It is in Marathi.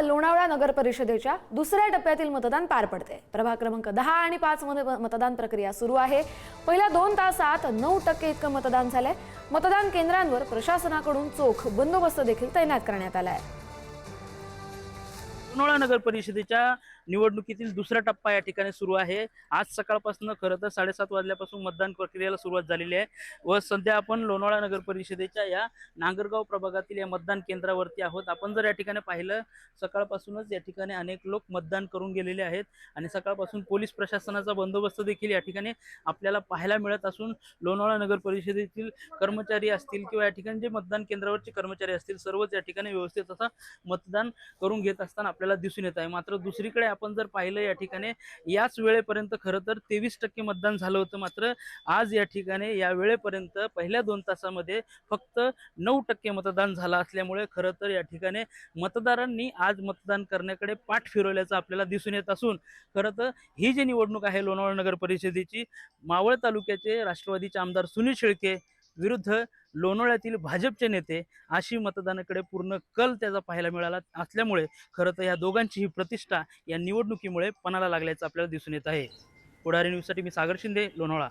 लोणावळा नगर परिषदेच्या दुसऱ्या टप्प्यातील मतदान पार पडते। प्रभाग क्रमांक 10 आणि 5 मध्ये मतदान प्रक्रिया सुरू आहे। पहिल्या 2 तासात 9% इतकं मतदान झालंय। मतदान केंद्रांवर प्रशासनाकडून चोख बंदोबस्त देखील तैनात करण्यात आला आहे। लोणावळा नगर परिषदेच्या निवडणुकीतील दुसरा टप्पा या ठिकाणी सुरू आहे। आज सकाळपासून खरं तर 7:30 वाजल्यापासून मतदान प्रक्रियेला सुरुवात झालेली आहे व सध्या आपण लोणावळा नगर परिषदेच्या या नांगरगाव प्रभागातील या मतदान केंद्रावरती आहोत। आपण जर या ठिकाणी पाहिलं सकाळपासूनच या ठिकाणी अनेक लोक मतदान करून गेलेले आहेत आणि सकाळपासून पोलीस प्रशासनाचा बंदोबस्त देखील या ठिकाणी आपल्याला पाहायला मिळत असून लोणावळा नगर परिषदेतील कर्मचारी असतील किंवा या ठिकाणी जे मतदान केंद्रावरचे कर्मचारी असतील सर्वच या ठिकाणी व्यवस्थित असं मतदान करून घेत असताना आपल्याला दिसून येत आहे। मात्र दुसरीकडे आपण जर पाहिलं या ठिकाणी याच वेळेपर्यंत खरं तर 23% मतदान झालं होतं। मात्र आज या ठिकाणी या वेळेपर्यंत पहिल्या 2 तासामध्ये फक्त 9% मतदान झालं असल्यामुळे खरं तर या ठिकाणी मतदारांनी आज मतदान करण्याकडे पाठ फिरवल्याचं आपल्याला दिसून येत असून खरं तर ही जी निवडणूक आहे लोणावळा नगर परिषदेची मावळ तालुक्याचे राष्ट्रवादीचे आमदार सुनील शेळके विरुद्ध लोणावळ्यातील भाजपचे नेते अशी मतदानाकडे पूर्ण कल त्याचा पाहायला मिळाला असल्यामुळे खरं तर या दोघांची ही प्रतिष्ठा या निवडणुकीमुळे पणाला लागल्याचं आपल्याला दिसून येत आहे। पुढारी न्यूजसाठी मी सागर शिंदे, लोणावळा।